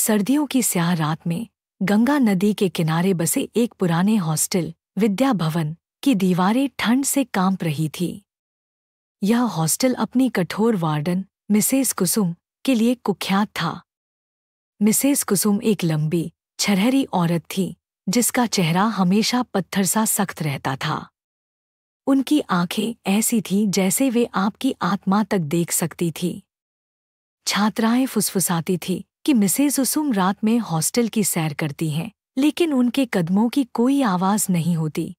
सर्दियों की स्याह रात में गंगा नदी के किनारे बसे एक पुराने हॉस्टल विद्या भवन की दीवारें ठंड से कांप रही थी। यह हॉस्टल अपनी कठोर वार्डन मिसेस कुसुम के लिए कुख्यात था। मिसेस कुसुम एक लंबी छरहरी औरत थी जिसका चेहरा हमेशा पत्थर सा सख्त रहता था। उनकी आंखें ऐसी थीं जैसे वे आपकी आत्मा तक देख सकती थी। छात्राएं फुसफुसाती थी कि मिसेस कुसुम रात में हॉस्टल की सैर करती हैं, लेकिन उनके कदमों की कोई आवाज नहीं होती।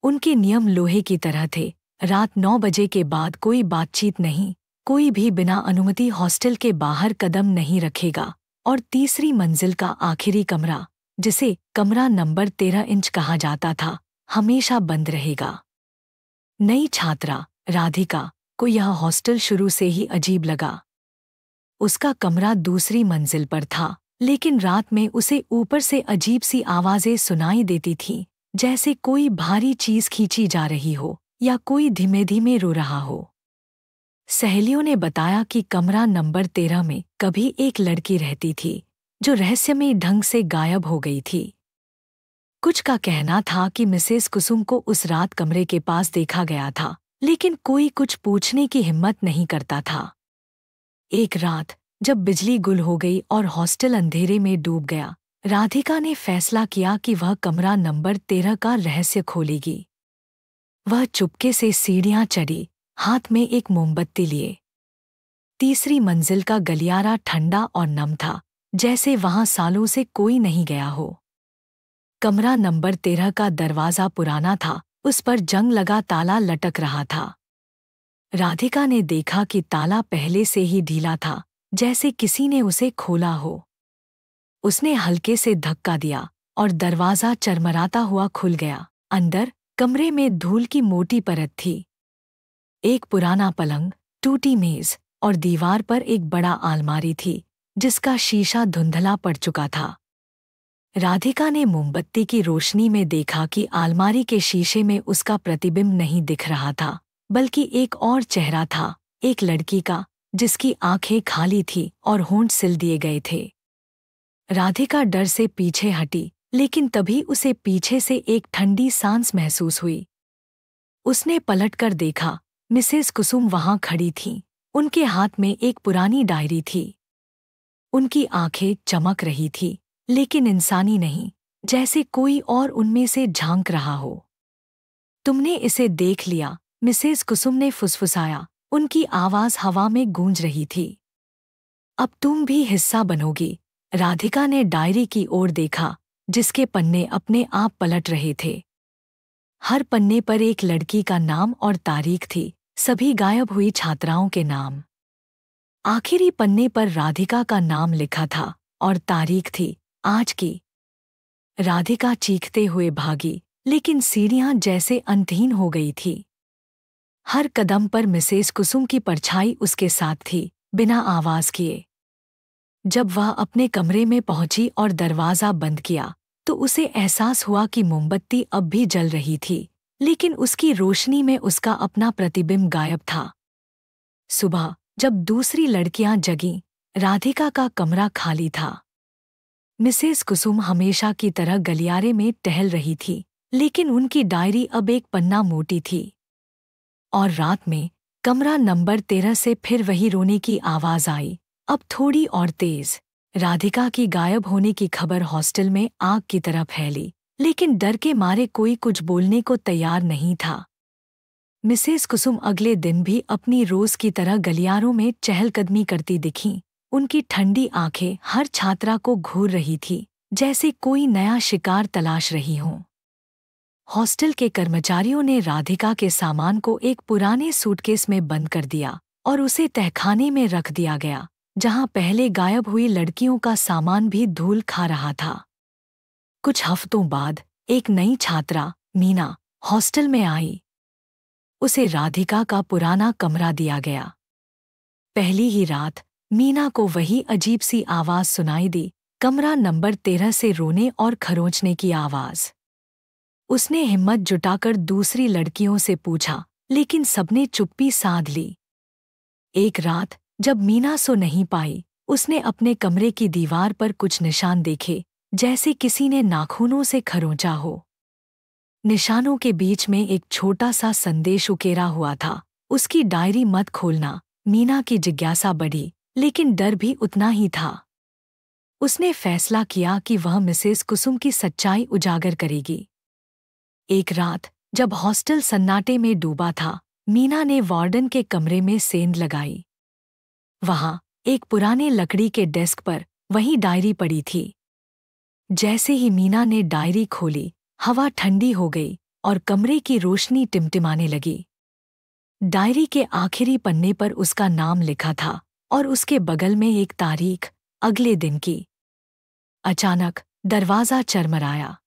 उनके नियम लोहे की तरह थे। रात 9 बजे के बाद कोई बातचीत नहीं, कोई भी बिना अनुमति हॉस्टल के बाहर कदम नहीं रखेगा और तीसरी मंजिल का आखिरी कमरा, जिसे कमरा नंबर 13 इंच कहा जाता था, हमेशा बंद रहेगा। नई छात्रा राधिका को यह हॉस्टल शुरू से ही अजीब लगा। उसका कमरा दूसरी मंजिल पर था, लेकिन रात में उसे ऊपर से अजीब सी आवाजें सुनाई देती थीं, जैसे कोई भारी चीज खींची जा रही हो या कोई धीमे धीमे रो रहा हो। सहेलियों ने बताया कि कमरा नंबर 13 में कभी एक लड़की रहती थी जो रहस्यमय ढंग से गायब हो गई थी। कुछ का कहना था कि मिसेस कुसुम को उस रात कमरे के पास देखा गया था, लेकिन कोई कुछ पूछने की हिम्मत नहीं करता था। एक रात जब बिजली गुल हो गई और हॉस्टल अंधेरे में डूब गया, राधिका ने फैसला किया कि वह कमरा नंबर 13 का रहस्य खोलेगी। वह चुपके से सीढ़ियां चढ़ी, हाथ में एक मोमबत्ती लिए। तीसरी मंजिल का गलियारा ठंडा और नम था, जैसे वहां सालों से कोई नहीं गया हो। कमरा नंबर 13 का दरवाजा पुराना था, उस पर जंग लगा ताला लटक रहा था। राधिका ने देखा कि ताला पहले से ही ढीला था, जैसे किसी ने उसे खोला हो। उसने हल्के से धक्का दिया और दरवाजा चरमराता हुआ खुल गया। अंदर कमरे में धूल की मोटी परत थी। एक पुराना पलंग, टूटी मेज और दीवार पर एक बड़ा अलमारी थी, जिसका शीशा धुंधला पड़ चुका था। राधिका ने मोमबत्ती की रोशनी में देखा कि अलमारी के शीशे में उसका प्रतिबिंब नहीं दिख रहा था, बल्कि एक और चेहरा था, एक लड़की का, जिसकी आंखें खाली थी और होंठ सिल दिए गए थे। राधिका डर से पीछे हटी, लेकिन तभी उसे पीछे से एक ठंडी सांस महसूस हुई। उसने पलटकर देखा, मिसेस कुसुम वहां खड़ी थीं। उनके हाथ में एक पुरानी डायरी थी। उनकी आंखें चमक रही थी, लेकिन इंसानी नहीं, जैसे कोई और उनमें से झांक रहा हो। तुमने इसे देख लिया, मिसेस कुसुम ने फुसफुसाया। उनकी आवाज हवा में गूंज रही थी। अब तुम भी हिस्सा बनोगी। राधिका ने डायरी की ओर देखा, जिसके पन्ने अपने आप पलट रहे थे। हर पन्ने पर एक लड़की का नाम और तारीख थी, सभी गायब हुई छात्राओं के नाम। आखिरी पन्ने पर राधिका का नाम लिखा था और तारीख थी आज की। राधिका चीखते हुए भागी, लेकिन सीढ़ियां जैसे अंतहीन हो गई थी। हर कदम पर मिसेस कुसुम की परछाई उसके साथ थी, बिना आवाज किए। जब वह अपने कमरे में पहुंची और दरवाजा बंद किया, तो उसे एहसास हुआ कि मोमबत्ती अब भी जल रही थी, लेकिन उसकी रोशनी में उसका अपना प्रतिबिंब गायब था। सुबह जब दूसरी लड़कियां जगीं, राधिका का कमरा खाली था। मिसेस कुसुम हमेशा की तरह गलियारे में टहल रही थी, लेकिन उनकी डायरी अब एक पन्ना मोटी थी। और रात में कमरा नंबर 13 से फिर वही रोने की आवाज आई, अब थोड़ी और तेज। राधिका की गायब होने की खबर हॉस्टल में आग की तरह फैली, लेकिन डर के मारे कोई कुछ बोलने को तैयार नहीं था। मिसेस कुसुम अगले दिन भी अपनी रोज की तरह गलियारों में चहलकदमी करती दिखीं। उनकी ठंडी आंखें हर छात्रा को घूर रही थी, जैसे कोई नया शिकार तलाश रही हों। हॉस्टल के कर्मचारियों ने राधिका के सामान को एक पुराने सूटकेस में बंद कर दिया और उसे तहखाने में रख दिया गया, जहां पहले गायब हुई लड़कियों का सामान भी धूल खा रहा था। कुछ हफ्तों बाद एक नई छात्रा, मीना, हॉस्टल में आई। उसे राधिका का पुराना कमरा दिया गया। पहली ही रात मीना को वही अजीब सी आवाज सुनाई दी, कमरा नंबर 13 से रोने और खरोंचने की आवाज। उसने हिम्मत जुटाकर दूसरी लड़कियों से पूछा, लेकिन सबने चुप्पी साध ली। एक रात जब मीना सो नहीं पाई, उसने अपने कमरे की दीवार पर कुछ निशान देखे, जैसे किसी ने नाखूनों से खरोंचा हो। निशानों के बीच में एक छोटा सा संदेश उकेरा हुआ था, उसकी डायरी मत खोलना। मीना की जिज्ञासा बढ़ी, लेकिन डर भी उतना ही था। उसने फैसला किया कि वह मिसेस कुसुम की सच्चाई उजागर करेगी। एक रात जब हॉस्टल सन्नाटे में डूबा था, मीना ने वार्डन के कमरे में सेंध लगाई। वहां एक पुराने लकड़ी के डेस्क पर वही डायरी पड़ी थी। जैसे ही मीना ने डायरी खोली, हवा ठंडी हो गई और कमरे की रोशनी टिमटिमाने लगी। डायरी के आखिरी पन्ने पर उसका नाम लिखा था और उसके बगल में एक तारीख, अगले दिन की। अचानक दरवाज़ा चरमराया।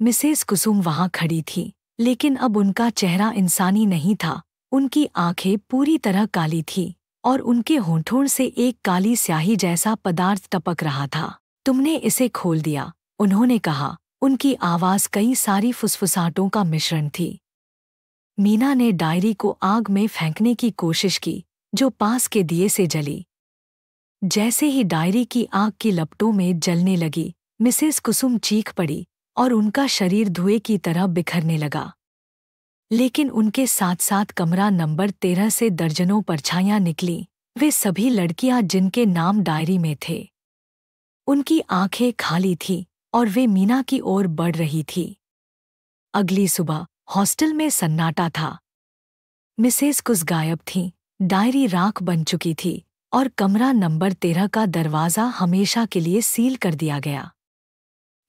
मिसेस कुसुम वहां खड़ी थी, लेकिन अब उनका चेहरा इंसानी नहीं था। उनकी आंखें पूरी तरह काली थीं और उनके होंठों से एक काली स्याही जैसा पदार्थ टपक रहा था। तुमने इसे खोल दिया, उन्होंने कहा। उनकी आवाज़ कई सारी फुसफुसाहटों का मिश्रण थी। मीना ने डायरी को आग में फेंकने की कोशिश की, जो पास के दिए से जली। जैसे ही डायरी की आग की लपटों में जलने लगी, मिसेस कुसुम चीख पड़ी और उनका शरीर धुएं की तरह बिखरने लगा। लेकिन उनके साथ साथ कमरा नंबर 13 से दर्जनों परछाइयां निकलीं, वे सभी लड़कियां जिनके नाम डायरी में थे। उनकी आंखें खाली थीं और वे मीना की ओर बढ़ रही थी। अगली सुबह हॉस्टल में सन्नाटा था। मिसेस कुस गायब थीं, डायरी राख बन चुकी थी और कमरा नंबर 13 का दरवाज़ा हमेशा के लिए सील कर दिया गया।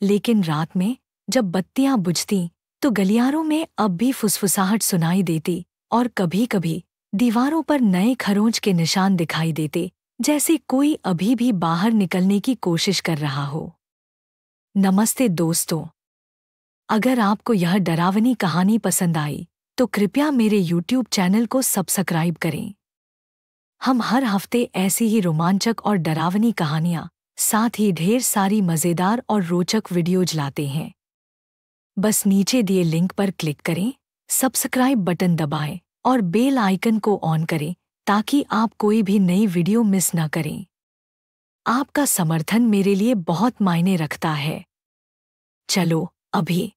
लेकिन रात में जब बत्तियां बुझतीं, तो गलियारों में अब भी फुसफुसाहट सुनाई देती और कभी-कभी दीवारों पर नए खरोंच के निशान दिखाई देते, जैसे कोई अभी भी बाहर निकलने की कोशिश कर रहा हो। नमस्ते दोस्तों, अगर आपको यह डरावनी कहानी पसंद आई, तो कृपया मेरे YouTube चैनल को सब्सक्राइब करें। हम हर हफ्ते ऐसी ही रोमांचक और डरावनी कहानियाँ, साथ ही ढेर सारी मज़ेदार और रोचक वीडियोज लाते हैं। बस नीचे दिए लिंक पर क्लिक करें, सब्सक्राइब बटन दबाएं और बेल आइकन को ऑन करें ताकि आप कोई भी नई वीडियो मिस न करें। आपका समर्थन मेरे लिए बहुत मायने रखता है। चलो अभी